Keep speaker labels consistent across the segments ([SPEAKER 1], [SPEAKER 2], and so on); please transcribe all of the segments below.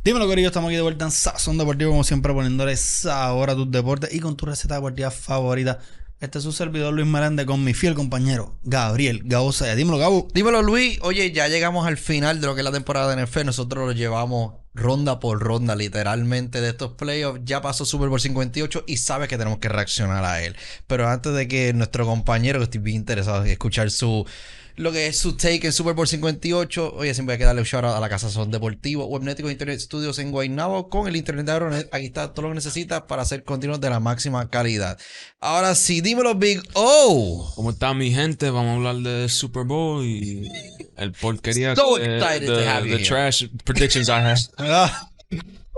[SPEAKER 1] Dímelo, querido, estamos aquí de vuelta en Sazon Deportivo, como siempre, poniéndole sabor a tus deportes y con tu receta deportiva favorita. Este es su servidor Luis Meléndez con mi fiel compañero Gabriel Gabo Saya. Dímelo, Gabo.
[SPEAKER 2] Dímelo, Luis. Oye, ya llegamos al final de lo que es la temporada de NFL. Nosotros lo llevamos ronda por ronda, literalmente, de estos playoffs. Ya pasó Super Bowl 58 y sabes que tenemos que reaccionar a él. Pero antes de que nuestro compañero, que estoy bien interesado en escuchar lo que es su take en Super Bowl 58. Oye, siempre hay que darle un shout out a la casa Sazon Deportivo, Webnéticos Internet Studios en Guaynabo, con el internet de ahora. Aquí está todo lo que necesitas para hacer contenidos de la máxima calidad. Ahora sí, dímelo, Big O.
[SPEAKER 3] ¿Cómo está mi gente? Vamos a hablar de Super Bowl y el porquería
[SPEAKER 2] So excited to have you
[SPEAKER 3] the
[SPEAKER 2] here.
[SPEAKER 3] trash predictions I have.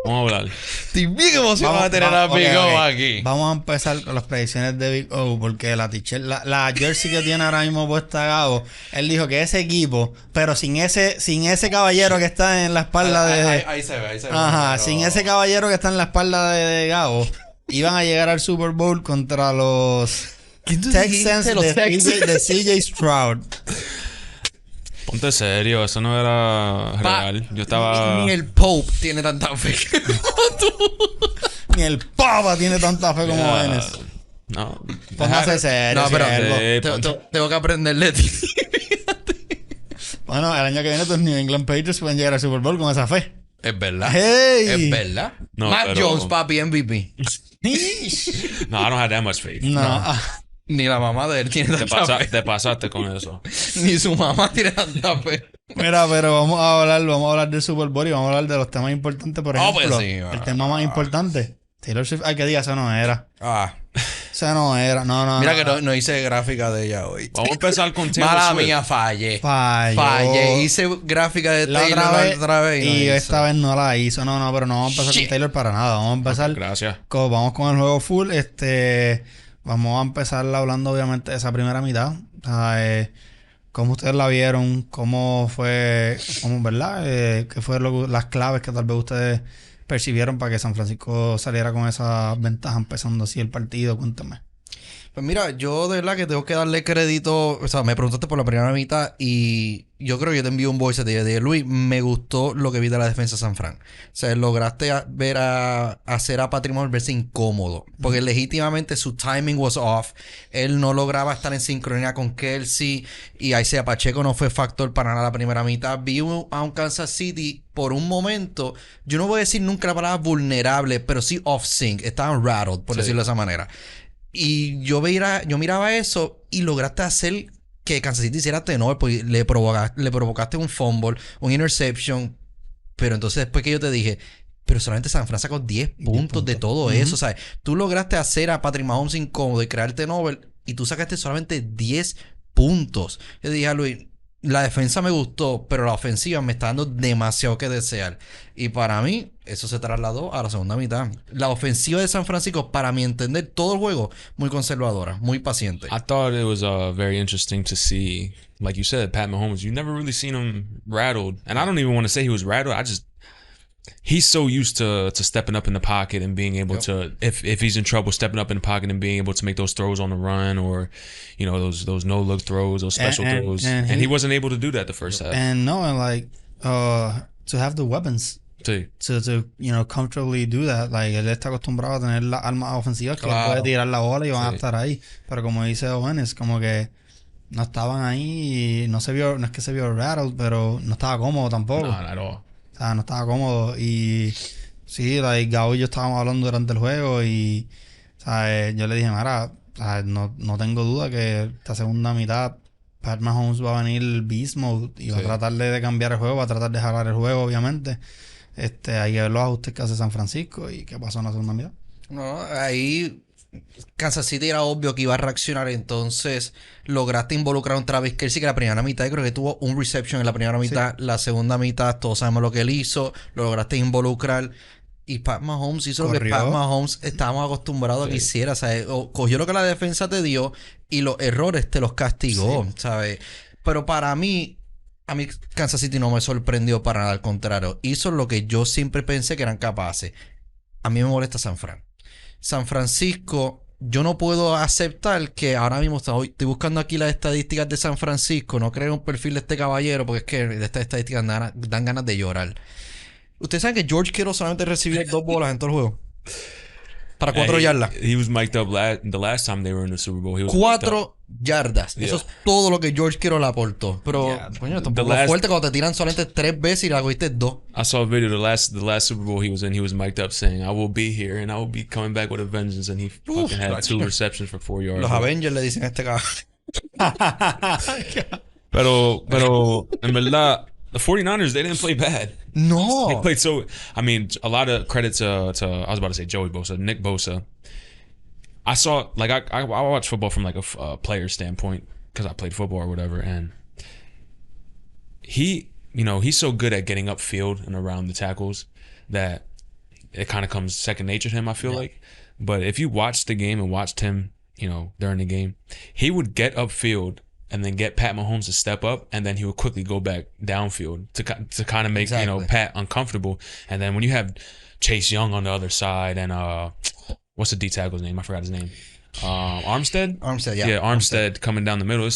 [SPEAKER 3] Vamos a hablar.
[SPEAKER 2] Estoy bien emocionado de tener a Big O aquí.
[SPEAKER 1] Vamos a empezar con las predicciones de Big O, porque la jersey que tiene ahora mismo puesta Gabo, él dijo que ese equipo, pero sin ese caballero que está en la espalda
[SPEAKER 2] Ahí se ve.
[SPEAKER 1] Ajá,
[SPEAKER 2] Pero...
[SPEAKER 1] sin ese caballero que está en la espalda de Gabo, iban a llegar al Super Bowl contra los Texans de CJ Stroud.
[SPEAKER 3] Ponte serio, eso no era real. Yo estaba...
[SPEAKER 2] Ni el Pope tiene tanta fe como tú.
[SPEAKER 1] Ni el Papa tiene tanta fe como Enes.
[SPEAKER 3] No.
[SPEAKER 1] Póngase serio.
[SPEAKER 2] No, pero
[SPEAKER 1] siervo.
[SPEAKER 2] tengo que aprender de ti.
[SPEAKER 1] Bueno, el año que viene tus New England Patriots pueden llegar al Super Bowl con esa fe.
[SPEAKER 2] Es verdad.
[SPEAKER 1] ¡Hey!
[SPEAKER 2] Es verdad.
[SPEAKER 3] No,
[SPEAKER 2] Mac
[SPEAKER 3] pero-
[SPEAKER 2] Jones, papi, MVP.
[SPEAKER 3] No, I don't have that much faith.
[SPEAKER 1] No.
[SPEAKER 2] Ni la mamá de él tiene tanta fe.
[SPEAKER 3] Te pasaste con eso.
[SPEAKER 2] Ni su mamá tiene tanta fe.
[SPEAKER 1] Mira, pero vamos a hablar del Super Bowl y vamos a hablar de los temas importantes, por
[SPEAKER 2] Oh,
[SPEAKER 1] ejemplo.
[SPEAKER 2] pues sí,
[SPEAKER 1] el tema más importante. Taylor Swift. Ay, que diga, eso no era. Eso no era. No.
[SPEAKER 2] Mira que no hice gráfica de ella hoy.
[SPEAKER 3] Vamos a empezar con Taylor
[SPEAKER 2] Mala
[SPEAKER 3] Swift.
[SPEAKER 2] mía, fallé.
[SPEAKER 1] Falló.
[SPEAKER 2] Hice gráfica de
[SPEAKER 1] La
[SPEAKER 2] Taylor
[SPEAKER 1] otra vez
[SPEAKER 2] y no
[SPEAKER 1] y
[SPEAKER 2] hice.
[SPEAKER 1] esta vez no la hizo. No, pero no vamos a empezar
[SPEAKER 2] Shit.
[SPEAKER 1] con Taylor para nada. Vamos a empezar
[SPEAKER 3] Gracias.
[SPEAKER 1] vamos con el juego full. Vamos a empezar hablando obviamente de esa primera mitad. Cómo ustedes la vieron, cómo fue, ¿verdad? ¿Qué fue las claves que tal vez ustedes percibieron para que San Francisco saliera con esa ventaja empezando así el partido? Cuéntame.
[SPEAKER 2] Pues mira, yo de verdad que tengo que darle crédito. O sea, me preguntaste por la primera mitad y yo creo que yo te envío un voice de Luis. Me gustó lo que vi de la defensa de San Fran. O sea, lograste hacer a Patrick Mahomes verse incómodo. Porque legítimamente su timing was off. Él no lograba estar en sincronía con Kelsey. Y Isaiah Pacheco no fue factor para nada la primera mitad. Vi a un Kansas City por un momento. Yo no voy a decir nunca la palabra vulnerable, pero sí off sync. Estaban rattled, por decirlo de esa manera. Y yo miraba eso y lograste hacer que Kansas City hiciera turnover, porque le provocaste un fumble, un interception. Pero entonces después que yo te dije, pero solamente San Fran sacó 10 puntos de todo eso. O sea, tú lograste hacer a Patrick Mahomes incómodo y crear turnover y tú sacaste solamente 10 puntos. Yo dije a Luis, la defensa me gustó, pero la ofensiva me está dando demasiado que desear. Y para mí, eso se trasladó a la segunda mitad. La ofensiva de San Francisco, para mi entender, todo el juego, muy conservadora, muy paciente.
[SPEAKER 3] I thought it was very interesting to see, like you said, Pat Mahomes. You never really seen him rattled. And I don't even want to say he was rattled. He's so used to stepping up in the pocket and being able to, if he's in trouble, stepping up in the pocket and being able to make those throws on the run, or those no look throws, those special throws, and he wasn't able to do that the first half.
[SPEAKER 1] And to have the weapons
[SPEAKER 3] Sí.
[SPEAKER 1] to comfortably do that. Like, él está acostumbrado a tener las armas ofensivas que él puede tirar la bola y van a estar ahí. Pero como dice Owenes, como que no estaban ahí y no es que se vio rattled, pero no estaba cómodo tampoco.
[SPEAKER 3] No, not at all.
[SPEAKER 1] O sea, no estaba cómodo. Y sí, Gabo y yo estábamos hablando durante el juego y yo le dije, Mara, no tengo duda que esta segunda mitad Pat Mahomes va a venir beast mode y va a tratar de cambiar el juego, va a tratar de jalar el juego, obviamente. Hay que ver los ajustes que hace San Francisco y qué pasó en la segunda mitad.
[SPEAKER 2] No, ahí Kansas City era obvio que iba a reaccionar, entonces lograste involucrar a un Travis Kelce que la primera mitad creo que tuvo un reception en la primera mitad, la segunda mitad todos sabemos lo que él hizo, lo lograste involucrar y Pat Mahomes hizo lo que Pat Mahomes estábamos acostumbrados a que hiciera, ¿sabes? Cogió lo que la defensa te dio y los errores te los castigó, ¿sabes? Pero para mí a mí Kansas City no me sorprendió para nada, al contrario, hizo lo que yo siempre pensé que eran capaces. A mí me molesta San Francisco. Yo no puedo aceptar que ahora mismo estoy buscando aquí las estadísticas de San Francisco. No creo un perfil de este caballero porque es que de estas estadísticas dan ganas de llorar. Ustedes saben que George Kittle solamente recibió 2 bolas en todo el juego. Para 4
[SPEAKER 3] Hey,
[SPEAKER 2] yardas.
[SPEAKER 3] he was mic'd up the last time they were in the Super Bowl. He was mic'd up.
[SPEAKER 2] 4 yardas. Eso es todo lo que George Kittle le aportó. Pero, coño, esto es un poco fuerte cuando te tiran solamente 3 veces y la cogiste 2.
[SPEAKER 3] I saw a video the last Super Bowl he was in. He was mic'd up saying, "I will be here and I will be coming back with a vengeance." And he fucking had 2 receptions for 4 yards.
[SPEAKER 2] Los Avengers le dicen a este cabrón.
[SPEAKER 3] Pero en verdad, the 49ers, they didn't play bad.
[SPEAKER 2] No.
[SPEAKER 3] They played so. I mean, a lot of credit to I was about to say Joey Bosa, Nick Bosa. I saw like I watch football from like a player standpoint because I played football or whatever, and he's so good at getting upfield and around the tackles that it kind of comes second nature to him. I feel like, but if you watched the game and watched him, during the game, he would get upfield and then get Pat Mahomes to step up, and then he would quickly go back downfield to kind of make Pat uncomfortable. And then when you have Chase Young on the other side and what's the D tackle's name? I forgot his name. Armstead, yeah, Armstead coming down the middle.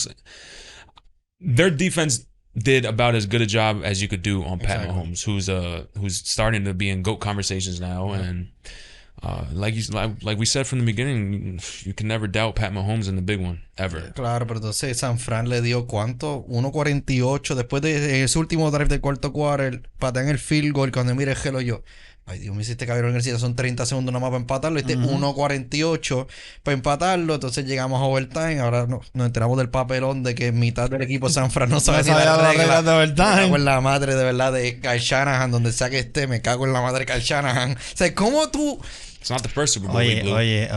[SPEAKER 3] Their defense did about as good a job as you could do on Pat Mahomes, who's starting to be in GOAT conversations now, and like we said from the beginning, you can never doubt Pat Mahomes in the big one ever.
[SPEAKER 2] Claro, pero entonces San Fran le dio ¿cuánto? 1.48 después de ese último drive del cuarto quarter, patean el field goal. Cuando mire el gelo yo, ay Dios mío, hiciste cabrón, son 30 segundos nada más para empatarlo, y 1.48 para empatarlo. Entonces llegamos a overtime. Ahora nos enteramos del papelón de que mitad del equipo de San Fran no sabe ni las reglas
[SPEAKER 1] de overtime.
[SPEAKER 2] Me cago en la madre de verdad de Kyle Shanahan, donde sea que esté, me cago en la madre de Kyle Shanahan. O sea, ¿cómo tú?
[SPEAKER 3] It's not the first Super Bowl.
[SPEAKER 1] Oye,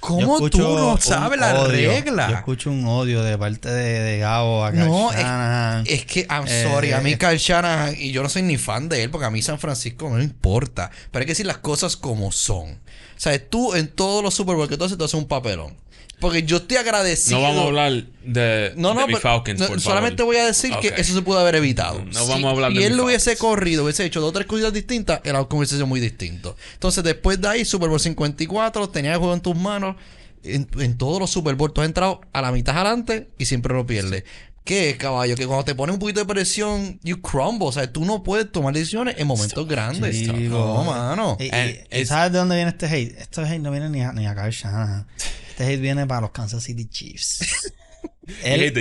[SPEAKER 2] ¿Cómo tú no sabes la regla?
[SPEAKER 1] Yo escucho un odio de parte de Gabo a Kyle Shanahan.
[SPEAKER 2] Es que, I'm sorry, a mí Kyle Shanahan, y yo no soy ni fan de él, porque a mí San Francisco no me importa. Pero hay que decir las cosas como son. O sea, tú en todos los Super Bowl que tú haces un papelón. Porque yo estoy agradecido.
[SPEAKER 3] No vamos a hablar de mis Falcons.
[SPEAKER 2] No, solamente voy a decir que eso se pudo haber evitado.
[SPEAKER 3] No vamos a hablar de
[SPEAKER 2] si
[SPEAKER 3] mis
[SPEAKER 2] él lo
[SPEAKER 3] Falcons.
[SPEAKER 2] hubiese corrido, hubiese hecho 2 o 3 cosas distintas, el outcome hubiese sido muy distinto. Entonces, después de ahí, Super Bowl 54, tenías el juego en tus manos. En todos los Super Bowl, tú has entrado a la mitad adelante y siempre lo pierdes. ¿Qué, caballo? Que cuando te pone un poquito de presión, you crumble. O sea, tú no puedes tomar decisiones en momentos grandes. No, mano.
[SPEAKER 1] ¿Y sabes de dónde viene este hate? Este hate no viene ni a Kyle Shanahan. Este hate viene para los Kansas City Chiefs. Él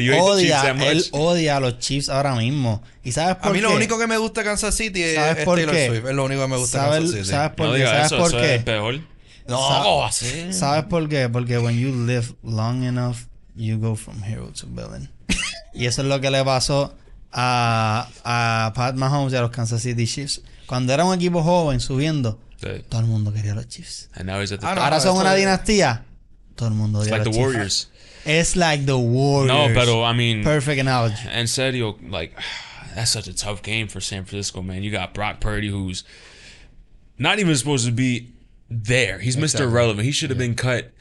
[SPEAKER 1] odia a los Chiefs ahora mismo. ¿Y sabes por qué?
[SPEAKER 2] A mí lo único que me gusta de Kansas City es
[SPEAKER 1] por
[SPEAKER 2] Taylor
[SPEAKER 1] qué?
[SPEAKER 2] Swift. Es lo único que me gusta de Kansas City.
[SPEAKER 1] ¿Sabes por
[SPEAKER 3] No
[SPEAKER 1] qué?
[SPEAKER 3] digas
[SPEAKER 1] ¿Sabes por qué?
[SPEAKER 3] Es peor.
[SPEAKER 2] No, así.
[SPEAKER 1] ¿Sabes por qué? Porque when you live long enough, you go from hero to villain. Y eso es lo que le pasó a Pat Mahomes y a los Kansas City Chiefs. Cuando era un equipo joven subiendo, todo el mundo quería a los Chiefs.
[SPEAKER 3] And now he's at the
[SPEAKER 1] Ahora son una dinastía. Todo el mundo odia a
[SPEAKER 3] like
[SPEAKER 1] los
[SPEAKER 3] the
[SPEAKER 1] Chiefs.
[SPEAKER 3] Warriors.
[SPEAKER 1] It's like the Warriors.
[SPEAKER 3] No, pero I mean,
[SPEAKER 1] Perfect analogy.
[SPEAKER 3] en serio, like that's such a tough game for San Francisco, man. You got Brock Purdy, who's not even supposed to be there. He's Mr. Irrelevant. He should have been cut.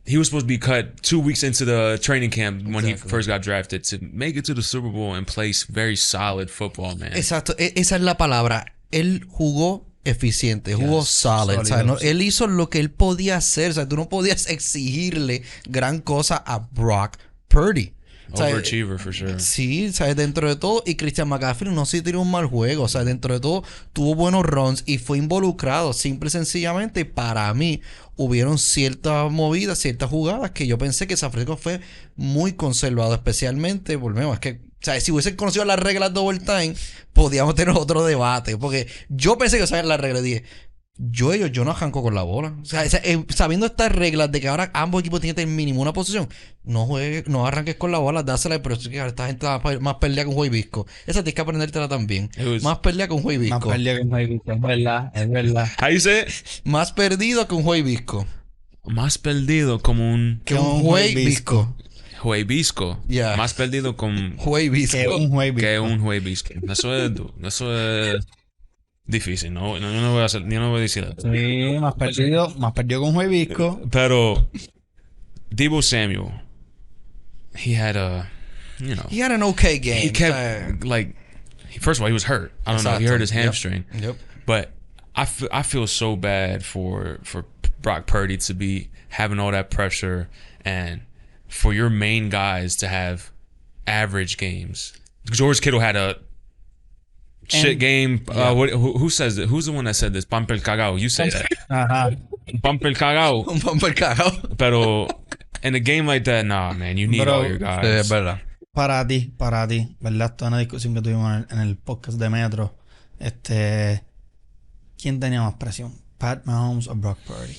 [SPEAKER 3] He was supposed to be cut 2 weeks into the training camp when he first got drafted to make it to the Super Bowl and play very solid football, man.
[SPEAKER 2] Exacto, esa es la palabra. Él jugó eficiente, jugó solid. ¿Sabes? ¿No? Él hizo lo que él podía hacer. O sea, tú no podías exigirle gran cosa a Brock Purdy.
[SPEAKER 3] Overachiever, for sure.
[SPEAKER 2] Sí, ¿sabes? Dentro de todo. Y Christian McCaffrey no se tiró un mal juego. O sea, dentro de todo, tuvo buenos runs y fue involucrado. Simple y sencillamente, para mí, hubieron ciertas movidas, ciertas jugadas que yo pensé que San Francisco fue muy conservado. Especialmente, volvemos, es que, o sea, si hubiesen conocido las reglas de overtime, podíamos tener otro debate. Porque yo pensé que sabían las reglas. Dije, yo no arranco con la bola. O sea, sabiendo estas reglas de que ahora ambos equipos tienen que tener mínimo una posición, no arranques con la bola, dásela. Pero es que esta gente está más pelea con Juez Visco. Esa tienes que aprendértela también. Más pelea con Juez Visco.
[SPEAKER 1] Más pelea con Juez Visco, es verdad.
[SPEAKER 3] How you say it?
[SPEAKER 2] Más perdido que un Juez Visco.
[SPEAKER 3] Más perdido como un
[SPEAKER 2] Que un Juez Visco.
[SPEAKER 3] Juez Visco.
[SPEAKER 2] Yeah.
[SPEAKER 3] Más perdido con
[SPEAKER 2] Juez Visco.
[SPEAKER 1] Que un Juez Visco.
[SPEAKER 3] que un Juez Visco. Eso es difícil. No voy a decir eso.
[SPEAKER 1] Sí, más perdido con Juez Visco.
[SPEAKER 3] Pero Deebo Samuel, he had
[SPEAKER 2] He had an okay game.
[SPEAKER 3] he kept first of all, he was hurt. I don't know. He hurt his hamstring.
[SPEAKER 2] Yep.
[SPEAKER 3] But I feel so bad for Brock Purdy to be having all that pressure and for your main guys to have average games. George Kittle had a shit game. Who says it? Who's the one that said this? Pampel cagao. You say that.
[SPEAKER 1] Ajá.
[SPEAKER 3] Pampel cagao.
[SPEAKER 2] Un bumper cagado.
[SPEAKER 3] Pero in a game like that, nah, man, you need
[SPEAKER 1] Bro,
[SPEAKER 3] all your
[SPEAKER 2] Sí,
[SPEAKER 3] guys.
[SPEAKER 2] es verdad.
[SPEAKER 1] Para ti, ¿verdad? Esto es una discusión que tuvimos en el podcast de Metro. ¿Quién tenía más presión? ¿Pat Mahomes o Brock Purdy?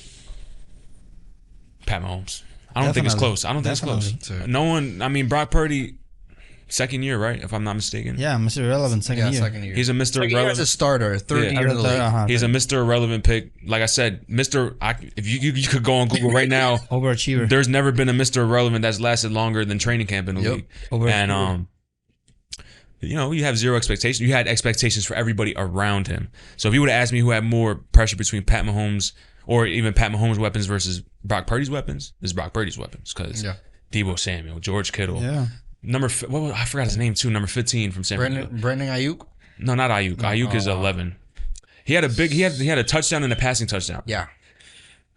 [SPEAKER 3] Pat Mahomes. I don't think it's close. I don't think it's close.
[SPEAKER 2] Definitely.
[SPEAKER 3] No one. I mean, Brock Purdy, second year, right? If I'm not mistaken.
[SPEAKER 1] Yeah, Mr. Irrelevant, second year.
[SPEAKER 2] Second year.
[SPEAKER 3] He's a Mr.
[SPEAKER 2] Second year as
[SPEAKER 3] Irrelevant.
[SPEAKER 2] a starter, third
[SPEAKER 3] Yeah.
[SPEAKER 2] year in the league.
[SPEAKER 1] Ajá,
[SPEAKER 3] He's a Mr. Irrelevant pick. Like I said, if you could go on Google right now,
[SPEAKER 1] Overachiever.
[SPEAKER 3] there's never been a Mr. Irrelevant that's lasted longer than training camp in the
[SPEAKER 2] Yep.
[SPEAKER 3] league.
[SPEAKER 1] Overachiever.
[SPEAKER 3] And you have zero expectations. You had expectations for everybody around him. So if you would have asked me who had more pressure between Pat Mahomes or even Pat Mahomes' weapons versus Brock Purdy's weapons, it's Brock Purdy's weapons because Deebo Samuel, George Kittle,
[SPEAKER 1] Yeah.
[SPEAKER 3] I forgot his name too. Number 15 from San Francisco.
[SPEAKER 2] Brandon Ayuk.
[SPEAKER 3] No, not Ayuk. Ayuk is 11. He had a touchdown and a passing touchdown.
[SPEAKER 2] Yeah.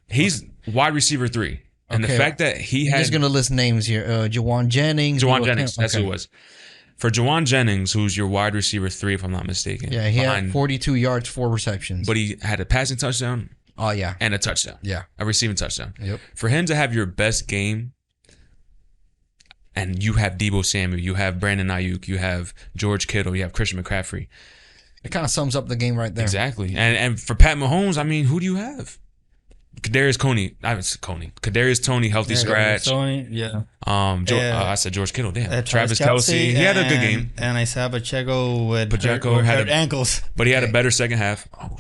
[SPEAKER 3] He's wide receiver 3. And the
[SPEAKER 2] Okay.
[SPEAKER 3] fact that he
[SPEAKER 2] I'm
[SPEAKER 3] had
[SPEAKER 2] just gonna list names here. Jawan Jennings.
[SPEAKER 3] Jawan Jennings, that's who it was. For Jawan Jennings, who's your wide receiver 3, if I'm not mistaken.
[SPEAKER 2] Yeah, he had 42 yards, 4 receptions.
[SPEAKER 3] But he had a passing touchdown
[SPEAKER 2] Oh yeah.
[SPEAKER 3] and a touchdown.
[SPEAKER 2] Yeah.
[SPEAKER 3] A receiving touchdown.
[SPEAKER 2] Yep.
[SPEAKER 3] For him to have your best game, and you have Deebo Samuel, you have Brandon Ayuk, you have George Kittle, you have Christian McCaffrey.
[SPEAKER 2] It kind of sums up the game right there.
[SPEAKER 3] Exactly. And for Pat Mahomes, I mean, who do you have? Kadarius Toney, healthy scratch.
[SPEAKER 1] Sony, yeah.
[SPEAKER 3] I said George Kittle. Damn. Travis
[SPEAKER 1] Kelce,
[SPEAKER 3] Kelsey. He had a good game,
[SPEAKER 1] And Isaiah Pacheco with
[SPEAKER 3] Pacheco
[SPEAKER 1] hurt,
[SPEAKER 3] had
[SPEAKER 1] hurt ankles.
[SPEAKER 3] but he had a better second half. Oh,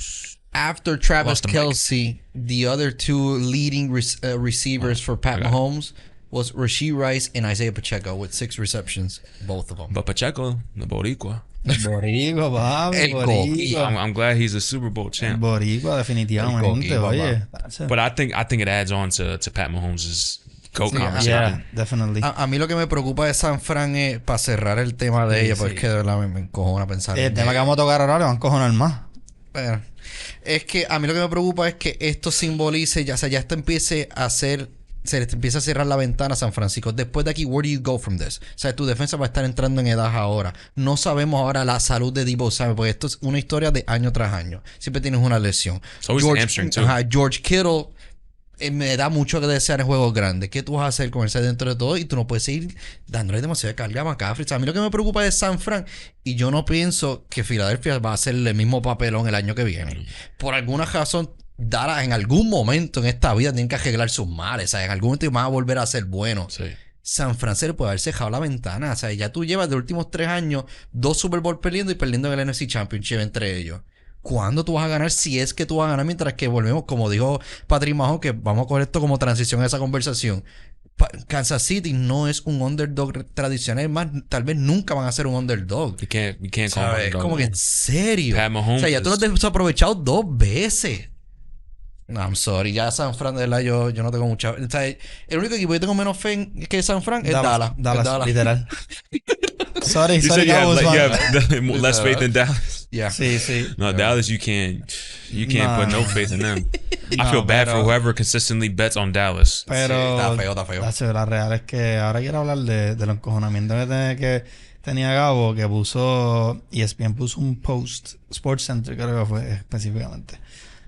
[SPEAKER 2] After Travis
[SPEAKER 3] Lost the mic.
[SPEAKER 2] Kelsey, the other two leading receivers for Pat Mahomes was Rashee Rice and Isaiah Pacheco with 6 receptions, both of them.
[SPEAKER 3] but Pacheco, the Boricua.
[SPEAKER 1] Boricua, papi.
[SPEAKER 2] El
[SPEAKER 1] Boricua.
[SPEAKER 3] I'm glad he's a Super Bowl champ.
[SPEAKER 1] Boricua, definitivamente.
[SPEAKER 2] El coqui,
[SPEAKER 1] Oye.
[SPEAKER 3] But I think it adds on to Pat Mahomes' GOAT conversation.
[SPEAKER 1] Yeah, definitely.
[SPEAKER 2] A mí lo que me preocupa de San Fran es, para cerrar el tema de ella, porque es que de verdad me encojona pensar
[SPEAKER 1] El
[SPEAKER 2] en
[SPEAKER 1] tema que vamos a tocar ahora le van a cojonar más.
[SPEAKER 2] Bueno, es que a mí lo que me preocupa es que esto simbolice, ya, o sea, ya esto empiece a hacer, se le empieza a cerrar la ventana a San Francisco. Después de aquí, where do you go from this? O sea, tu defensa va a estar entrando en edad ahora. No sabemos ahora la salud de Deebo Samuel, porque esto es una historia de año tras año. Siempre tienes una lesión.
[SPEAKER 3] So he's hamstring too.
[SPEAKER 2] George Kittle me da mucho que desear en juegos grandes. ¿Qué tú vas a hacer con ese dentro de todo? Y tú no puedes seguir dándole demasiada carga a McCaffrey. O sea, a mí lo que me preocupa es San Fran. Y yo no pienso que Filadelfia va a hacer el mismo papelón el año que viene. Por alguna razón, en algún momento en esta vida tienen que arreglar sus males. O sea, en algún momento van a volver a ser buenos.
[SPEAKER 3] Sí.
[SPEAKER 2] San Fran se le puede haber cejado la ventana. O sea, ya tú llevas de los últimos 3 años 2 Super Bowl perdiendo y perdiendo en el NFC Championship entre ellos. ¿Cuándo tú vas a ganar? Si es que tú vas a ganar, mientras que volvemos, como dijo Patrick Mahomes, que vamos a coger esto como transición a esa conversación. Kansas City no es un underdog tradicional, más tal vez nunca van a ser un underdog.
[SPEAKER 3] You can't call him
[SPEAKER 2] ¿Sabes?
[SPEAKER 3] underdog.
[SPEAKER 2] Como que en serio.
[SPEAKER 3] Pat Mahomes
[SPEAKER 2] O sea, ya tú lo has desaprovechado 2 veces. No, I'm sorry. Ya San Fran, de verdad, yo no tengo mucha... O sea, el único equipo que tengo menos fe que San Fran es Dallas.
[SPEAKER 1] Dallas, literal. sorry,
[SPEAKER 3] You said
[SPEAKER 1] Cowboys,
[SPEAKER 3] you
[SPEAKER 1] man.
[SPEAKER 3] have less faith in Dallas.
[SPEAKER 2] Yeah.
[SPEAKER 1] Sí, sí.
[SPEAKER 3] No, Dallas, you can't
[SPEAKER 1] Nah.
[SPEAKER 3] put no faith in them. I
[SPEAKER 1] No,
[SPEAKER 3] feel bad
[SPEAKER 1] pero-
[SPEAKER 3] for whoever consistently bets on Dallas.
[SPEAKER 1] Pero
[SPEAKER 2] Está feo.
[SPEAKER 1] La real es que ahora quiero hablar de los encojonamientos que tenía Gabo, que puso ESPN puso un post, Sports Center creo que fue específicamente,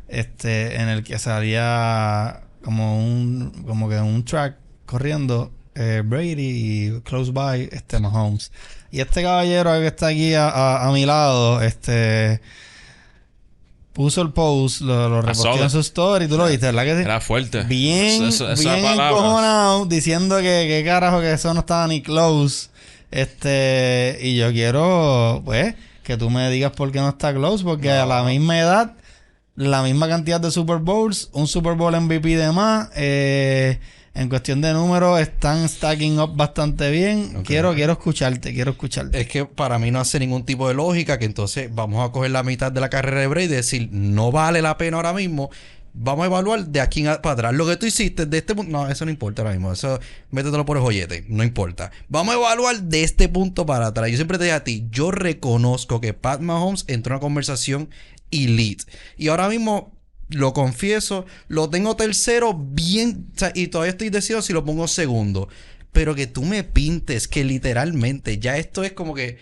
[SPEAKER 1] en el que salía como que un track corriendo Brady y close by Mahomes. Y este caballero que está aquí a mi lado, puso el post, lo reposteó en su story, tú lo viste, ¿verdad que sí?
[SPEAKER 3] Era fuerte.
[SPEAKER 1] Bien,
[SPEAKER 3] Esa
[SPEAKER 1] bien
[SPEAKER 3] palabra.
[SPEAKER 1] encojonado, diciendo que carajo que eso no estaba ni close. Y yo quiero, pues, que tú me digas por qué no está close, porque a la misma edad, la misma cantidad de Super Bowls, un Super Bowl MVP de más, en cuestión de números están stacking up bastante bien.
[SPEAKER 2] Okay.
[SPEAKER 1] Quiero escucharte.
[SPEAKER 2] Es que para mí no hace ningún tipo de lógica que entonces vamos a coger la mitad de la carrera de Brady y decir, no vale la pena ahora mismo. Vamos a evaluar de aquí para atrás. Lo que tú hiciste de este punto... No, eso no importa ahora mismo. Eso, métetelo por el joyete. No importa. Vamos a evaluar de este punto para atrás. Yo siempre te dije a ti, yo reconozco que Pat Mahomes entró en una conversación elite. Y ahora mismo... Lo confieso, lo tengo tercero bien, o sea, y todavía estoy decidido si lo pongo segundo. Pero que tú me pintes que literalmente ya esto es como que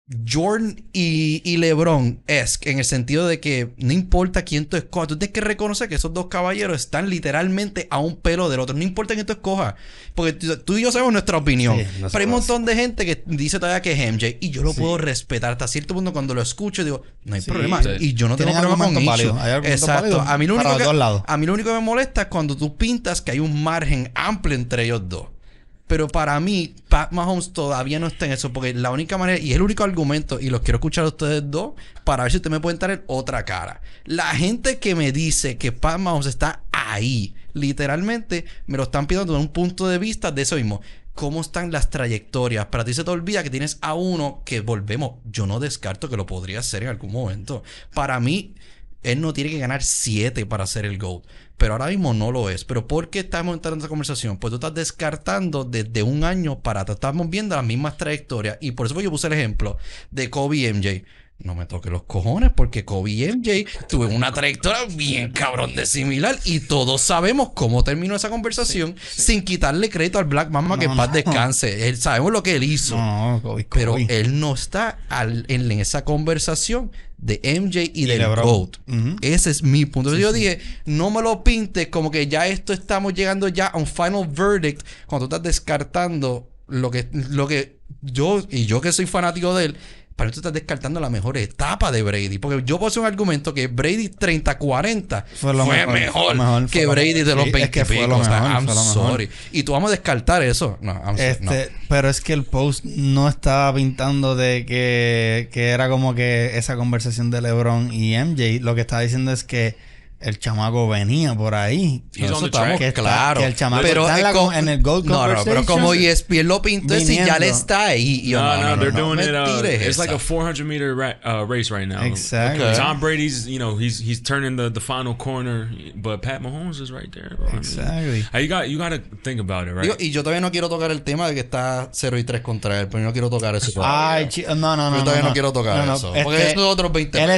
[SPEAKER 2] Jordan y LeBron en el sentido de que no importa quién tú escojas, tú tienes que reconocer que esos dos caballeros están literalmente a un pelo del otro. No importa quién tú escojas, porque tú y yo sabemos nuestra opinión.
[SPEAKER 1] Sí,
[SPEAKER 2] pero hay un montón de gente que dice todavía que es MJ y yo lo puedo respetar hasta cierto punto. Cuando lo escucho digo, no hay problema.
[SPEAKER 3] Sí.
[SPEAKER 2] Y yo no tengo problema con eso. Exacto. A mí lo único que me molesta es cuando tú pintas que hay un margen amplio entre ellos dos. Pero para mí, Pat Mahomes todavía no está en eso. Porque la única manera, y es el único argumento, y los quiero escuchar a ustedes dos, para ver si ustedes me pueden dar otra cara. La gente que me dice que Pat Mahomes está ahí, literalmente, me lo están pidiendo desde un punto de vista de eso mismo. ¿Cómo están las trayectorias? Para ti se te olvida que tienes a uno que volvemos. Yo no descarto que lo podría hacer en algún momento. Para mí, él no tiene que ganar 7 para ser el GOAT. Pero ahora mismo no lo es. ¿Pero por qué estamos entrando en esa conversación? Pues tú estás descartando desde un año para atrás. Estamos viendo las mismas trayectorias. Y por eso yo puse el ejemplo de Kobe y MJ. No me toque los cojones porque Kobe y MJ tuvieron una trayectoria bien cabrón de similar. Y todos sabemos cómo terminó esa conversación sin quitarle crédito al Black Mamba, que en paz descanse. Él, sabemos lo que él hizo.
[SPEAKER 1] Kobe.
[SPEAKER 2] Pero él no está en esa conversación de MJ y del
[SPEAKER 1] LeBron.
[SPEAKER 2] GOAT. Ese es mi punto. Yo dije, no me lo pintes como que ya estamos llegando ya a un final verdict cuando tú estás descartando lo que yo que soy fanático de él. Para tú estás descartando la mejor etapa de Brady. Porque yo puedo hacer un argumento que Brady 30-40 fue mejor que Brady de los 20
[SPEAKER 1] es que fue lo mejor,
[SPEAKER 2] I'm sorry. Y tú vamos a descartar eso. No, no.
[SPEAKER 1] Pero es que el post no estaba pintando de que era como que esa conversación de LeBron y MJ. Lo que estaba diciendo es que el chamaco venía por ahí.
[SPEAKER 3] Eso estamos
[SPEAKER 2] claro.
[SPEAKER 1] Que el chamaco
[SPEAKER 2] pero
[SPEAKER 1] está en el Gold Conversation.
[SPEAKER 2] pero como ESPN lo pintó es si ya le está ahí.
[SPEAKER 3] No, they're doing it. It's like a 400-meter race right now.
[SPEAKER 1] Exactly.
[SPEAKER 3] Okay. Tom Brady's, he's turning the final corner, but Pat Mahomes is right there. Bro.
[SPEAKER 1] Exactly.
[SPEAKER 3] You got to think about it, right?
[SPEAKER 2] Y yo todavía no quiero tocar el tema de que está 0-3 contra él, pero yo no quiero tocar eso.
[SPEAKER 1] Ay, no.
[SPEAKER 2] Yo todavía no quiero tocar eso. Porque eso es otros 20.
[SPEAKER 1] Él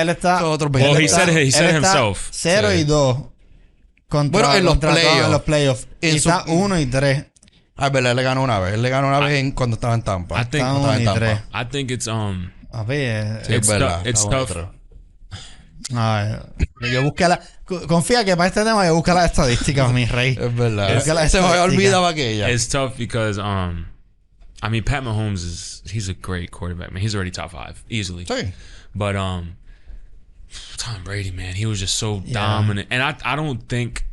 [SPEAKER 1] está.
[SPEAKER 3] Well, he said it himself.
[SPEAKER 1] 0-2 contra
[SPEAKER 2] en los
[SPEAKER 1] playoffs. Y está 1-3.
[SPEAKER 2] Ah, verdad, él le ganó una vez. Él le ganó una vez cuando estaba en Tampa.
[SPEAKER 3] I think,
[SPEAKER 1] Está 1-3.
[SPEAKER 3] I think it's
[SPEAKER 1] A ver,
[SPEAKER 2] Sí, es verdad.
[SPEAKER 3] it's tough.
[SPEAKER 1] Yo busqué confía que para este tema yo busqué las estadísticas, mi rey.
[SPEAKER 2] Es verdad.
[SPEAKER 1] Es
[SPEAKER 2] Se me había olvidado aquella.
[SPEAKER 3] It's tough because I mean Pat Mahomes he's a great quarterback, man. He's already top 5 easily.
[SPEAKER 2] Sí.
[SPEAKER 3] But Tom Brady, man, he was just so dominant, and I don't think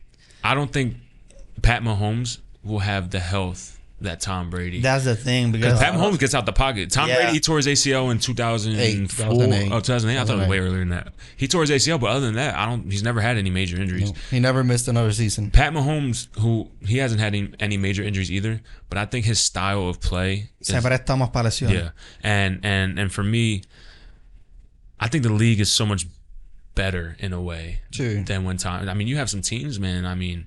[SPEAKER 3] Pat Mahomes will have the health that Tom Brady.
[SPEAKER 1] That's the thing, because
[SPEAKER 3] Pat Mahomes gets out the pocket. Tom Brady, he tore his ACL in 2004. 2008. Oh, 2008. I thought it was way earlier than that. He tore his ACL, but other than that, he's never had any major injuries.
[SPEAKER 2] No, he never missed another season.
[SPEAKER 3] Pat Mahomes, he hasn't had any major injuries either, but I think his style of play
[SPEAKER 1] se presta más para lesiones.
[SPEAKER 3] Yeah. And for me, I think the league is so much better in a way than when Tom. I mean, you have some teams, man. I mean,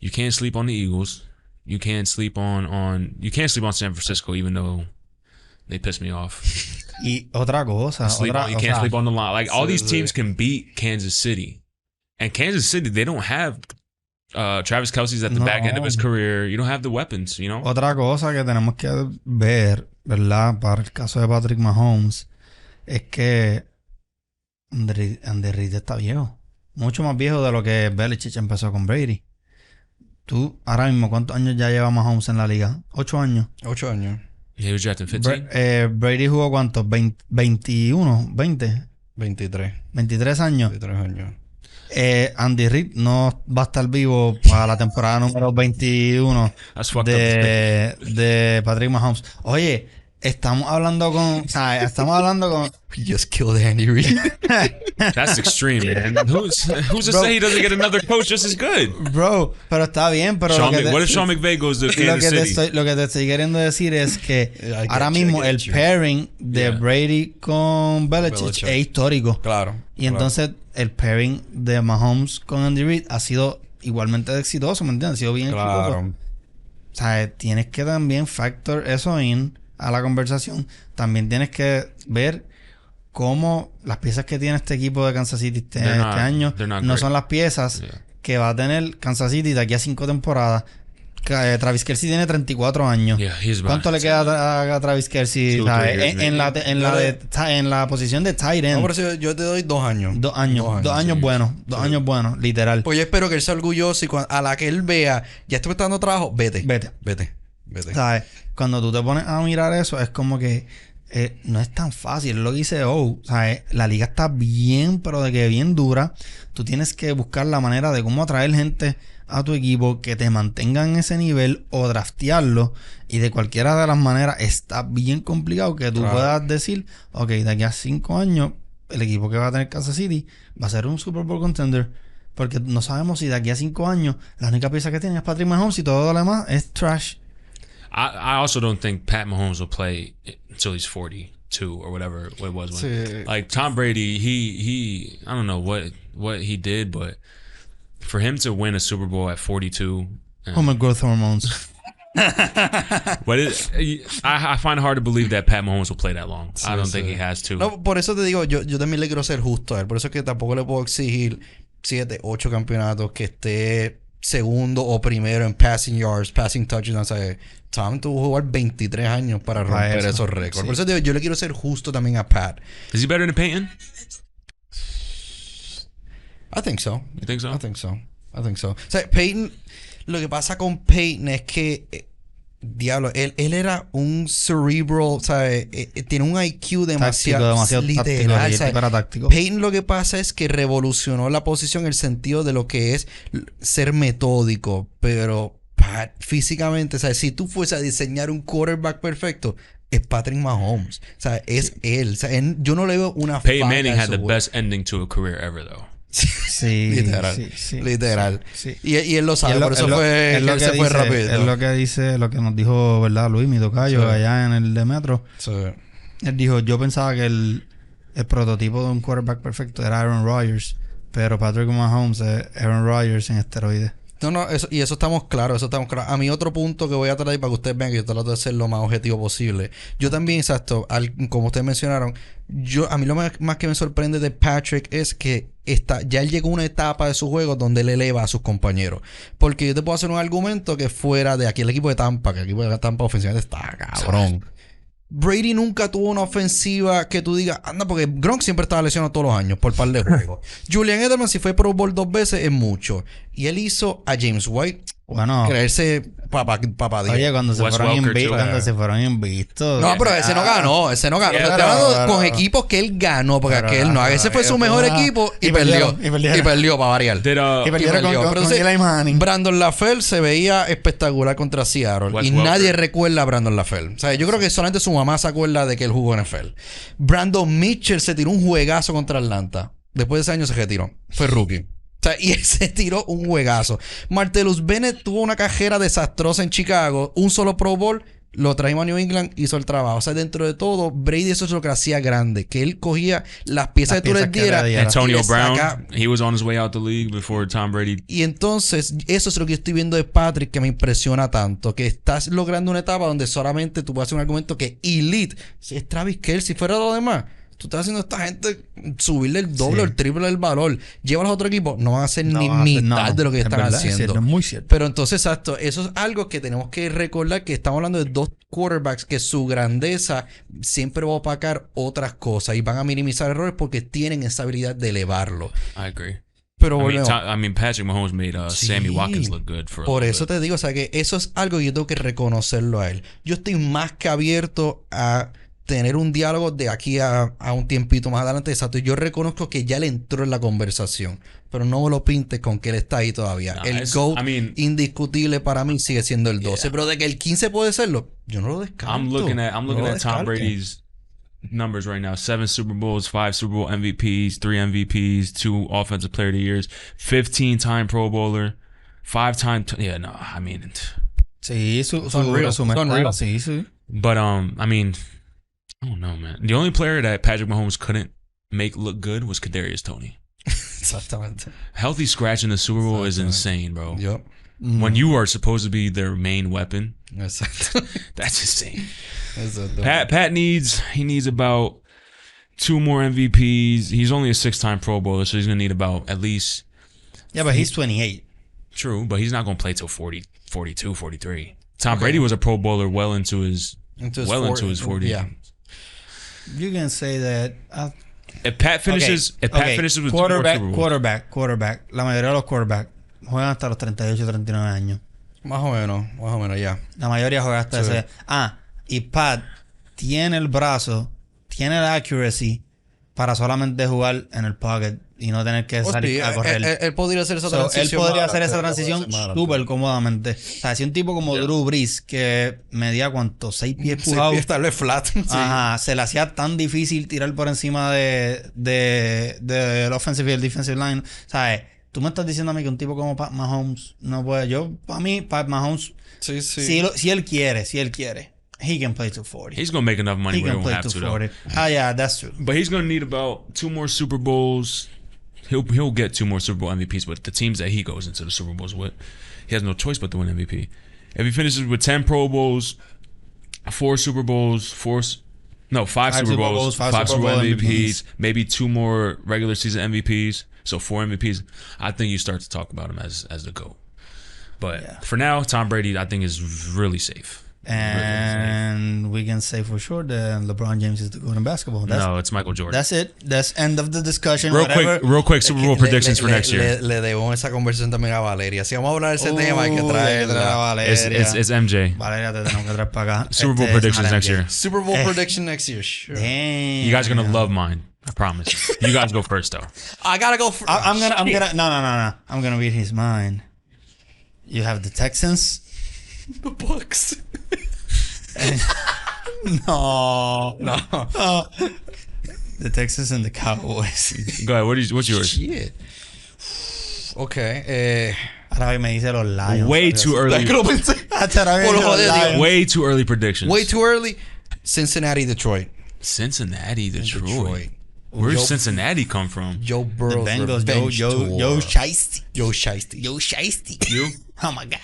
[SPEAKER 3] you can't sleep on the Eagles. You can't sleep on San Francisco, even though they piss me off.
[SPEAKER 1] Y otra cosa,
[SPEAKER 3] you can't sleep on the line. Like all these teams can beat Kansas City, and Kansas City, they don't have Travis Kelce's at the back end of his career. You don't have the weapons, you know.
[SPEAKER 1] Otra cosa que tenemos que ver, ¿verdad? Para el caso de Patrick Mahomes, es que Andy Reid está viejo, mucho más viejo de lo que Belichick empezó con Brady. Tú, ahora mismo, ¿cuántos años ya lleva Mahomes en la liga? 8 años.
[SPEAKER 2] 8 años.
[SPEAKER 3] He was drafted 15.
[SPEAKER 1] Brady jugó ¿cuántos? 21, 20.
[SPEAKER 2] 23.
[SPEAKER 1] 23 años.
[SPEAKER 2] 23 años.
[SPEAKER 1] Andy Reid no va a estar vivo para la temporada número 21 de Patrick Mahomes. Oye, estamos hablando con...
[SPEAKER 2] He just killed Andy Reid.
[SPEAKER 3] That's extreme, man. Who's to say he doesn't get another coach just as good?
[SPEAKER 1] Bro, pero está bien, pero...
[SPEAKER 3] What if Sean McVay goes to Kansas City?
[SPEAKER 1] Lo que te estoy queriendo decir es que ahora mismo el pairing de Brady con Belichick es histórico.
[SPEAKER 2] Claro.
[SPEAKER 1] Y entonces el pairing de Mahomes con Andy Reid ha sido igualmente exitoso, ¿me entiendes? Ha sido bien exitoso. O sea, tienes que también factor eso a la conversación. También tienes que ver cómo las piezas que tiene este equipo de Kansas City este año no son las piezas que va a tener Kansas City de aquí a 5 temporadas. Travis Kelce tiene 34 años.
[SPEAKER 3] Yeah, he's about
[SPEAKER 1] ¿Cuánto le queda a Travis Kelce?
[SPEAKER 3] 2
[SPEAKER 1] ¿Sabes?
[SPEAKER 3] 3 years,
[SPEAKER 1] En la posición de tight
[SPEAKER 2] No,
[SPEAKER 1] end.
[SPEAKER 2] pero si yo te doy 2 años.
[SPEAKER 1] 2 años. 2 años
[SPEAKER 2] sí.
[SPEAKER 1] buenos. 2 años buenos, literal.
[SPEAKER 2] Pues yo espero que él sea orgulloso y a la que él vea, ya estoy dando trabajo, vete.
[SPEAKER 1] ¿Sabes? Cuando tú te pones a mirar eso, es como que no es tan fácil. Es lo que dice ¿sabes? La liga está bien, pero de que bien dura. Tú tienes que buscar la manera de cómo atraer gente a tu equipo que te mantengan en ese nivel o draftearlo. Y de cualquiera de las maneras está bien complicado que tú puedas decir, ok, de aquí a 5 años, el equipo que va a tener Kansas City va a ser un Super Bowl contender. Porque no sabemos si de aquí a 5 años la única pieza que tiene es Patrick Mahomes y todo lo demás es trash.
[SPEAKER 3] I also don't think Pat Mahomes will play until he's 42 or whatever it was when
[SPEAKER 2] Sí.
[SPEAKER 3] like Tom Brady he I don't know what he did, but for him to win a Super Bowl at 42
[SPEAKER 1] Como growth hormones.
[SPEAKER 3] but I find it hard to believe that Pat Mahomes will play that long. I don't think he has to.
[SPEAKER 2] No, por eso te digo, yo también le quiero ser justo a él. Por eso es que tampoco le puedo exigir 7, 8 campeonatos, que esté segundo o primero en passing yards, passing touchdowns. O sea, Tom tuvo que jugar 23 años para romper esos récords.
[SPEAKER 1] Sí.
[SPEAKER 2] Por eso te digo, yo le quiero ser justo también a Pat.
[SPEAKER 3] Is he better than Peyton?
[SPEAKER 2] I think so.
[SPEAKER 3] You think so?
[SPEAKER 2] I think so. O sea, Peyton, lo que pasa con Peyton es que diablo, él era un cerebral, o sea, tiene un IQ demasiado literal.
[SPEAKER 1] táctico.
[SPEAKER 2] Peyton lo que pasa es que revolucionó la posición en el sentido de lo que es ser metódico, pero físicamente, o sea, si tú fuese a diseñar un quarterback perfecto, es Patrick Mahomes. O sea, es él. O sea, yo no le veo una
[SPEAKER 3] Peyton
[SPEAKER 2] falla
[SPEAKER 3] Manning
[SPEAKER 2] en
[SPEAKER 3] had
[SPEAKER 2] su
[SPEAKER 3] the
[SPEAKER 2] juego.
[SPEAKER 3] best ending to a career ever, though.
[SPEAKER 1] Sí,
[SPEAKER 2] literal.
[SPEAKER 1] sí,
[SPEAKER 2] literal.
[SPEAKER 1] sí.
[SPEAKER 2] Y él lo sabe, por eso
[SPEAKER 1] es lo
[SPEAKER 2] él
[SPEAKER 1] que
[SPEAKER 2] se fue
[SPEAKER 1] dice,
[SPEAKER 2] rápido.
[SPEAKER 1] Es lo que dice, lo que nos dijo, ¿verdad? Luis, mi tocayo, allá en el de Metro.
[SPEAKER 2] Sí.
[SPEAKER 1] Él dijo, yo pensaba que el prototipo de un quarterback perfecto era Aaron Rodgers, pero Patrick Mahomes es Aaron Rodgers en esteroides.
[SPEAKER 2] No, eso estamos claros, A mí otro punto que voy a traer para que ustedes vean que yo trato de ser lo más objetivo posible. Yo también, exacto, como ustedes mencionaron, a mí lo más que me sorprende de Patrick es que ya él llegó a una etapa de su juego donde él eleva a sus compañeros. Porque yo te puedo hacer un argumento que fuera de aquí el equipo de Tampa, que el equipo de Tampa ofensivamente está cabrón. Brady nunca tuvo una ofensiva que tú digas, anda, porque Gronk siempre estaba lesionado todos los años por par de juegos. Julian Edelman, si fue Pro Bowl 2 veces, es mucho. Y él hizo a James White creerse papá Dios.
[SPEAKER 1] Oye, cuando se fueron invictos.
[SPEAKER 2] No, pero ese no ganó. Estoy hablando con equipos que él ganó, porque aquel no. Ese fue su mejor equipo y perdió. Y perdió para variar.
[SPEAKER 1] Y perdieron con Eli Manning.
[SPEAKER 2] Brandon LaFell se veía espectacular contra Seattle. Y nadie recuerda a Brandon LaFell. O sea, yo creo que solamente su mamá se acuerda de que él jugó en NFL. Brandon Mitchell se tiró un juegazo contra Atlanta. Después de ese año se retiró. Fue rookie. O sea, y él se tiró un juegazo. Martellus Bennett tuvo una cajera desastrosa en Chicago. Un solo Pro Bowl. Lo trajimos a New England. Hizo el trabajo. O sea, dentro de todo, Brady eso es lo que hacía grande. Que él cogía las piezas que tú le dieras.
[SPEAKER 3] Antonio Brown. He was on his way out the league before Tom Brady.
[SPEAKER 2] Y entonces, eso es lo que yo estoy viendo de Patrick que me impresiona tanto. Que estás logrando una etapa donde solamente tú puedes hacer un argumento que elite. Si es Travis Kelce, fuera de lo demás. Tú estás haciendo a esta gente subirle el doble o el triple del valor. Lleva a los otros equipos, no van a hacer ni mitad de lo que están haciendo.
[SPEAKER 1] Es muy cierto.
[SPEAKER 2] Pero entonces, exacto, eso es algo que tenemos que recordar, que estamos hablando de dos quarterbacks que su grandeza siempre va a opacar otras cosas y van a minimizar errores porque tienen esa habilidad de elevarlo.
[SPEAKER 3] I agree.
[SPEAKER 2] Pero
[SPEAKER 3] I mean, Patrick Mahomes made Sammy Watkins look good for a
[SPEAKER 2] Por
[SPEAKER 3] little
[SPEAKER 2] eso
[SPEAKER 3] bit.
[SPEAKER 2] te digo, o sea, que eso es algo que yo tengo que reconocerlo a él. Yo estoy más que abierto a tener un diálogo de aquí a un tiempito más adelante. Exacto. Yo reconozco que ya le entró en la conversación, pero no me lo pintes con que él está ahí todavía. El GOAT indiscutible para mí sigue siendo el 12. Pero de que el 15 puede serlo, yo no lo descarto.
[SPEAKER 3] I'm looking at Tom Brady's numbers right now. 7 Super Bowls, 5 Super Bowl MVPs, 3 MVPs, 2 Offensive Player of the Years, 15-time Pro Bowler, 5-time...
[SPEAKER 1] Sí, su
[SPEAKER 2] resumen.
[SPEAKER 1] Sí.
[SPEAKER 3] But, I mean... I don't know, man. The only player that Patrick Mahomes couldn't make look good was Kadarius Toney.
[SPEAKER 2] Exactamente.
[SPEAKER 3] Healthy scratch in the Super Bowl is insane, bro.
[SPEAKER 2] Yep.
[SPEAKER 3] When you are supposed to be their main weapon,
[SPEAKER 2] Exacto.
[SPEAKER 3] that's insane.
[SPEAKER 2] Exacto.
[SPEAKER 3] Pat needs about 2 more MVPs. He's only a 6-time Pro Bowler, so he's gonna need about at least.
[SPEAKER 1] Yeah, but he's 28.
[SPEAKER 3] True, but he's not gonna play till 40. 42, 43. Tom Brady was a Pro Bowler well into his 40s.
[SPEAKER 2] Yeah.
[SPEAKER 1] You can say that.
[SPEAKER 3] If Pat finishes, finishes with 2 more Super Bowls.
[SPEAKER 1] Quarterback. La mayoría de los quarterbacks juegan hasta los 38, 39 años.
[SPEAKER 2] Más o menos, ya.
[SPEAKER 1] La mayoría juega hasta ese. Y Pat tiene el brazo, tiene la accuracy para solamente jugar en el pocket y no tener que salir a correr.
[SPEAKER 2] Él podría hacer esa transición.
[SPEAKER 1] Él podría hacer esa transición súper cómodamente. O sea, si un tipo como Drew Brees, que medía ¿cuánto? 6 pies pujados.
[SPEAKER 2] 6 pies tal vez flat. Sí.
[SPEAKER 1] Ajá, se le hacía tan difícil tirar por encima del offensive y el defensive line. ¿Sabes? Tú me estás diciendo a mí que un tipo como Pat Mahomes no puede. Para mí, Pat Mahomes,
[SPEAKER 2] sí.
[SPEAKER 1] Si él quiere, he can play to 40.
[SPEAKER 3] He's going to make enough money where he won't have to, though.
[SPEAKER 1] Yeah, that's true.
[SPEAKER 3] But he's going to need about 2 more Super Bowls. He'll get 2 more Super Bowl MVPs with the teams that he goes into the Super Bowls with. He has no choice but to win MVP. If he finishes with 10 Pro Bowls, 4 Super Bowls, 5 Super Bowls, 5 Super Bowl MVPs, maybe 2 more regular season MVPs, so 4 MVPs, I think you start to talk about him as the GOAT. But for now, Tom Brady, I think, is really safe.
[SPEAKER 1] And we can say for sure that LeBron James is the GOAT in basketball.
[SPEAKER 3] No, it's Michael Jordan.
[SPEAKER 1] That's it. That's end of the discussion.
[SPEAKER 3] Real quick, Super Bowl predictions for next year.
[SPEAKER 2] Le debo esa conversación también a Valeria. Si vamos a hablar de ese tema, hay que traer
[SPEAKER 1] a Valeria.
[SPEAKER 3] It's MJ.
[SPEAKER 1] Valeria, te tenemos que traer para acá.
[SPEAKER 3] Super Bowl predictions next year.
[SPEAKER 2] Super Bowl prediction next year. Sure.
[SPEAKER 1] Damn.
[SPEAKER 3] You guys are gonna love mine. I promise. You guys go first, though.
[SPEAKER 2] I gotta go first.
[SPEAKER 1] I'm gonna. No. I'm gonna read his mind. You have the Texans.
[SPEAKER 2] The Bucks.
[SPEAKER 1] No. The Texans and the Cowboys.
[SPEAKER 3] Go ahead. What's yours?
[SPEAKER 2] Shit. Okay.
[SPEAKER 1] Ahora me dice los Lions.
[SPEAKER 3] Way too early. Way too early predictions.
[SPEAKER 2] Way too early. Cincinnati, Detroit.
[SPEAKER 3] Where's Cincinnati come from?
[SPEAKER 2] Joe Burrow's
[SPEAKER 1] the Bengals. Yo Shiesty.
[SPEAKER 3] You?
[SPEAKER 1] Oh my God.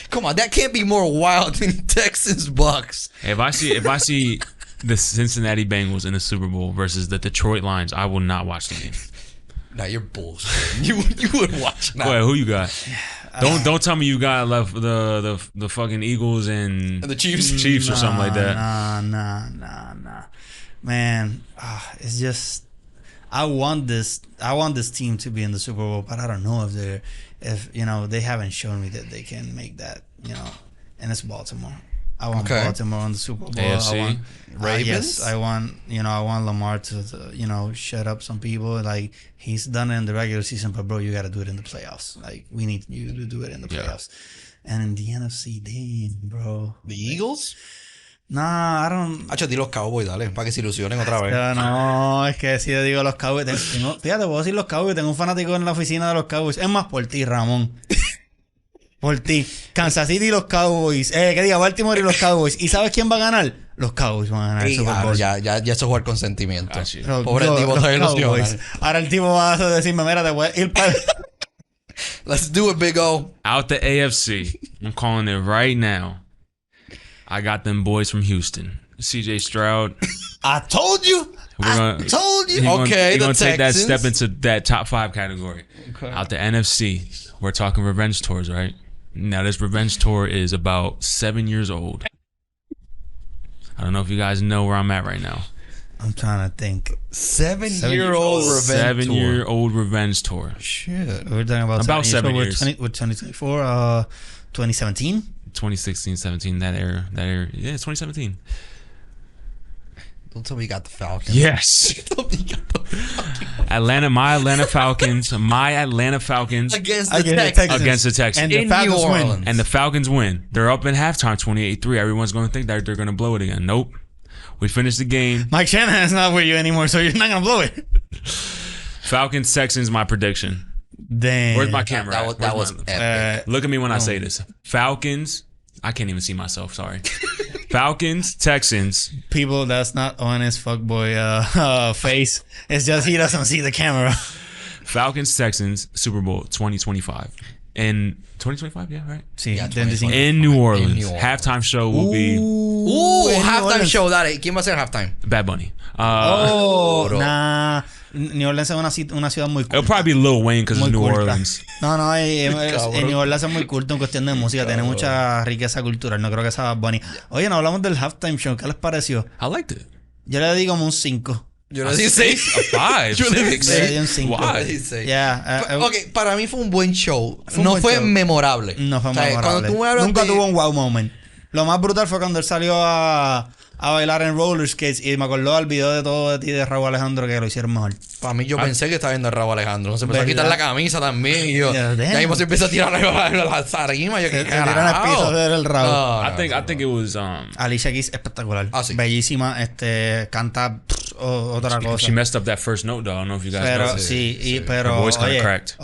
[SPEAKER 2] Come on, that can't be more wild than Texans Bucks.
[SPEAKER 3] If I see the Cincinnati Bengals in the Super Bowl versus the Detroit Lions, I will not watch the game.
[SPEAKER 2] Nah, you're bullshit. You would watch.
[SPEAKER 3] Go ahead, who you got? Don't tell me you got left the fucking Eagles and
[SPEAKER 2] the Chiefs
[SPEAKER 3] or something like that.
[SPEAKER 1] Nah. Man, it's just I want this team to be in the Super Bowl, but I don't know if they haven't shown me that they can make that, and it's Baltimore. I want Baltimore on the Super Bowl.
[SPEAKER 3] AFC.
[SPEAKER 2] I want Ravens.
[SPEAKER 1] Yes, I want Lamar to shut up some people. Like, he's done it in the regular season, but bro, you got to do it in the playoffs. Like, we need you to do it in the playoffs. And in the NFC, damn, bro.
[SPEAKER 2] The Eagles?
[SPEAKER 1] Nah, I don't.
[SPEAKER 2] Hacho, di los Cowboys, dale, para que se ilusionen otra vez.
[SPEAKER 1] No, es que si te digo los Cowboys, fíjate, puedo decir los Cowboys, tengo un fanático en la oficina de los Cowboys. Es más, por ti, Ramón. Por ti. Kansas City y los Cowboys. Que diga Baltimore y los Cowboys. ¿Y sabes quién va a ganar? Los Cowboys van a ganar el Super Bowl.
[SPEAKER 2] Ya eso es jugar con sentimiento.
[SPEAKER 1] Pobre el tipo, los Cowboys. Ahora el tipo va a decirme, mira, te voy a ir para...
[SPEAKER 2] Let's do it, Big O.
[SPEAKER 3] Out the AFC. I'm calling it right now. I got them boys from Houston. CJ Stroud.
[SPEAKER 1] I told you. I told you.
[SPEAKER 2] Okay,
[SPEAKER 3] He's going to take that
[SPEAKER 2] Texans.
[SPEAKER 3] step into that top 5 category.
[SPEAKER 2] Okay.
[SPEAKER 3] Out the NFC. We're talking revenge tours, right? Now, this revenge tour is about 7 years old. I don't know if you guys know where I'm at right now.
[SPEAKER 1] I'm trying to think.
[SPEAKER 2] 7-year-old revenge tour.
[SPEAKER 3] 7-year-old revenge tour.
[SPEAKER 2] Shit.
[SPEAKER 1] We're talking about
[SPEAKER 3] 7 years.
[SPEAKER 1] With 2024, 2017?
[SPEAKER 3] 2016, 17, that era. Yeah, it's 2017.
[SPEAKER 2] Don't tell me you got the Falcons.
[SPEAKER 3] Yes.
[SPEAKER 2] Don't tell me you got the Falcons.
[SPEAKER 3] My Atlanta Falcons
[SPEAKER 2] Against the Texans.
[SPEAKER 3] against the Texans.
[SPEAKER 1] And the Falcons win.
[SPEAKER 3] And the Falcons win. They're up in halftime 28-3. Everyone's going to think that they're going to blow it again. Nope. We finished the game.
[SPEAKER 1] Mike Shanahan's not with you anymore, so you're not going to blow it.
[SPEAKER 3] Falcons, Texans, my prediction.
[SPEAKER 1] Damn.
[SPEAKER 3] Where's my camera?
[SPEAKER 2] That was epic.
[SPEAKER 3] Look at me when I say this. Falcons. I can't even see myself. Sorry. Falcons, Texans.
[SPEAKER 1] People, that's not on his fuckboy face. It's just he doesn't see the camera.
[SPEAKER 3] Falcons, Texans, Super Bowl 2025. In 2025, yeah, right?
[SPEAKER 1] Sí,
[SPEAKER 2] Yeah,
[SPEAKER 3] In New Orleans. Halftime show will be
[SPEAKER 2] Halftime show. Dale. ¿Quién va a ser halftime?
[SPEAKER 3] Bad Bunny.
[SPEAKER 1] Nah. New Orleans es una ciudad muy culta.
[SPEAKER 3] It'll probably be Lil Wayne because it's
[SPEAKER 1] Muy
[SPEAKER 3] New
[SPEAKER 1] culta.
[SPEAKER 3] Orleans.
[SPEAKER 1] No, en
[SPEAKER 2] Cabrón.
[SPEAKER 1] New Orleans es muy culto en cuestión de música. Tiene mucha riqueza cultural. No creo que sea Bad Bunny. Oye, no hablamos del halftime show. ¿Qué les pareció?
[SPEAKER 3] I liked it.
[SPEAKER 1] Yo le di como un 5.
[SPEAKER 2] Yo le di 6.
[SPEAKER 3] A 5,
[SPEAKER 2] Yo le di
[SPEAKER 3] 6.
[SPEAKER 1] Le di un 5.
[SPEAKER 3] Why?
[SPEAKER 2] Ok, para mí fue un buen show.
[SPEAKER 1] Fue un
[SPEAKER 2] No
[SPEAKER 1] buen
[SPEAKER 2] fue
[SPEAKER 1] show.
[SPEAKER 2] memorable.
[SPEAKER 1] No fue
[SPEAKER 2] O sea,
[SPEAKER 1] memorable.
[SPEAKER 2] Cuando tú me hablas
[SPEAKER 1] Nunca
[SPEAKER 2] de-
[SPEAKER 1] tuvo un wow moment. Lo más brutal fue cuando él salió a bailar en roller skates y me acordó al video de Todo de ti de Raúl Alejandro que lo hicieron mejor.
[SPEAKER 2] Para mí yo pensé que estaba viendo a Raúl Alejandro. No se empezó a quitar
[SPEAKER 1] ¿Verdad?
[SPEAKER 2] la camisa también. Y yo,
[SPEAKER 1] Yeah, damn.
[SPEAKER 2] ya mismo se empieza a tirar la zarima. Yo,
[SPEAKER 1] Se
[SPEAKER 2] ¿qué
[SPEAKER 1] tiran al
[SPEAKER 2] carajo?
[SPEAKER 1] piso de ver el Raúl.
[SPEAKER 2] No,
[SPEAKER 3] I think it was
[SPEAKER 1] Alicia Keys espectacular.
[SPEAKER 2] Ah, sí.
[SPEAKER 1] Bellísima, canta otra cosa.
[SPEAKER 3] she messed up that first note though. I don't know if you guys
[SPEAKER 1] Pero
[SPEAKER 3] noticed.
[SPEAKER 1] sí,
[SPEAKER 3] Her
[SPEAKER 1] pero
[SPEAKER 3] voice kinda
[SPEAKER 1] oye,
[SPEAKER 3] cracked.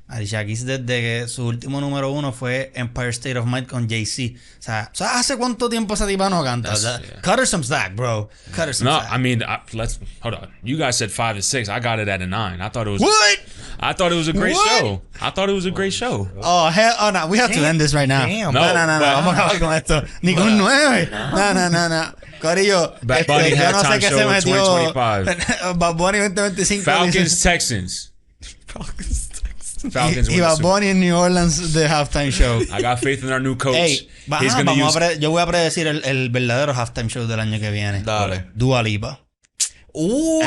[SPEAKER 1] Alicia Keys desde que su último número 1 fue Empire State of Mind con Jay-Z. O sea, ¿hace cuánto tiempo esa tipa no canta?
[SPEAKER 3] That's-
[SPEAKER 1] O sea,
[SPEAKER 3] yeah.
[SPEAKER 1] Cut her some slack, bro. Cut her some
[SPEAKER 3] No,
[SPEAKER 1] slack.
[SPEAKER 3] I mean, let's hold on. You guys said 5 to 6. I got it at a 9. I thought it was.
[SPEAKER 1] What?
[SPEAKER 3] I thought it was a great
[SPEAKER 1] What?
[SPEAKER 3] show. I thought it was a great show.
[SPEAKER 1] Oh, hell, oh, no, we have to end this right now.
[SPEAKER 2] Damn.
[SPEAKER 1] No,
[SPEAKER 3] No,
[SPEAKER 1] no,
[SPEAKER 3] but-
[SPEAKER 1] vamos a acabar con esto. Ni con 9. No. Corillo,
[SPEAKER 3] Bad Bunny
[SPEAKER 1] yo no sé
[SPEAKER 3] halftime
[SPEAKER 1] qué
[SPEAKER 3] show
[SPEAKER 1] se
[SPEAKER 3] in
[SPEAKER 1] metió.
[SPEAKER 3] 2025.
[SPEAKER 1] Bad Bunny 2025.
[SPEAKER 3] Falcons, Texans. Falcons
[SPEAKER 1] Y
[SPEAKER 3] win the
[SPEAKER 1] Bad
[SPEAKER 3] Super Bowl.
[SPEAKER 1] Bunny en New Orleans de halftime show.
[SPEAKER 3] I got faith in our new coach.
[SPEAKER 1] Ey,
[SPEAKER 3] He's gonna use.
[SPEAKER 1] yo voy a predecir el verdadero halftime show del año que viene.
[SPEAKER 2] Dale.
[SPEAKER 1] Dua Lipa.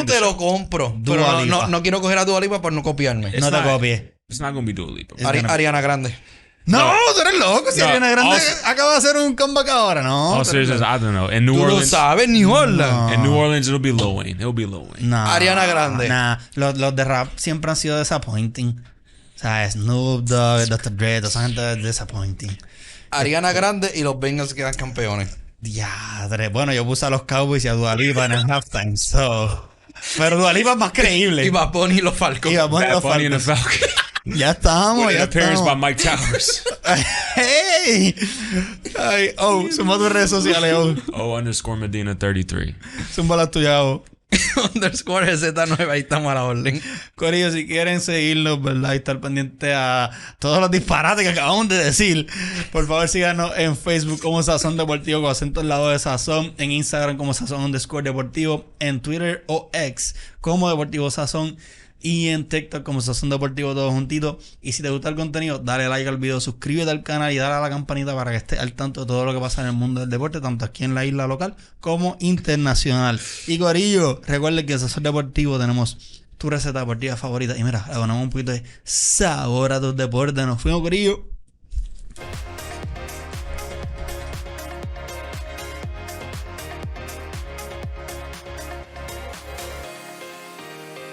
[SPEAKER 2] Te lo compro.
[SPEAKER 1] Dua
[SPEAKER 2] Pero
[SPEAKER 1] Lipa.
[SPEAKER 2] no quiero coger a Dua Lipa por no copiarme.
[SPEAKER 3] It's
[SPEAKER 1] No te
[SPEAKER 3] not-
[SPEAKER 1] copies.
[SPEAKER 3] It's not gonna be Dua Lipa.
[SPEAKER 1] It's gonna-
[SPEAKER 2] Ariana Grande.
[SPEAKER 1] No,
[SPEAKER 3] No.
[SPEAKER 1] tú eres loco. Si
[SPEAKER 3] No,
[SPEAKER 1] Ariana Grande
[SPEAKER 3] also-
[SPEAKER 1] acaba de hacer un comeback ahora, ¿no?
[SPEAKER 3] All seriousness, I don't know. In New
[SPEAKER 2] Tú lo
[SPEAKER 3] Orleans,
[SPEAKER 2] sabes, New Orleans.
[SPEAKER 1] No.
[SPEAKER 3] in New Orleans, it'll be Lil Wayne. It'll be Lil Wayne.
[SPEAKER 1] No,
[SPEAKER 2] Ariana Grande.
[SPEAKER 1] Nah, los de rap siempre han sido disappointing. O sea, Snoop Dogg, Dr. Dre, toda esa gente es disappointing.
[SPEAKER 2] Ariana Grande y los Bengals quedan campeones.
[SPEAKER 1] Diadre. Bueno, yo puse a los Cowboys y a Dua Lipa en el halftime, so... Pero Dua Lipa es más creíble.
[SPEAKER 2] Y Bad Bunny y los Falcons.
[SPEAKER 1] Y Bad Bunny
[SPEAKER 3] Bad
[SPEAKER 1] los
[SPEAKER 3] Bunny and the
[SPEAKER 1] Falcons.
[SPEAKER 3] Falcons.
[SPEAKER 1] Ya estamos,
[SPEAKER 3] With
[SPEAKER 1] ya
[SPEAKER 3] an appearance by
[SPEAKER 1] estamos.
[SPEAKER 3] Mike Towers.
[SPEAKER 1] ¡Hey! Ay, suma tus redes sociales,
[SPEAKER 3] O_Medina 33.
[SPEAKER 1] Zumba las tuyas,
[SPEAKER 2] Underscore Z9, ahí estamos a la orden.
[SPEAKER 1] Corillo, si quieren seguirnos, ¿verdad? Y estar pendiente a todos los disparates que acabamos de decir, por favor síganos en Facebook como Sazon Deportivo con acento al lado de Sazón, en Instagram como Sazon_Deportivo, en Twitter o X como Deportivo Sazón y en TikTok como Sazón Deportivo todo juntito. Y si te gusta el contenido, dale like al video, suscríbete al canal y dale a la campanita para que estés al tanto de todo lo que pasa en el mundo del deporte, tanto aquí en la isla local como internacional. Y Corillo, recuerden que en Sazón Deportivo tenemos tu receta deportiva favorita. Y mira, le ponemos un poquito de sabor a tus deportes. Nos fuimos, Corillo.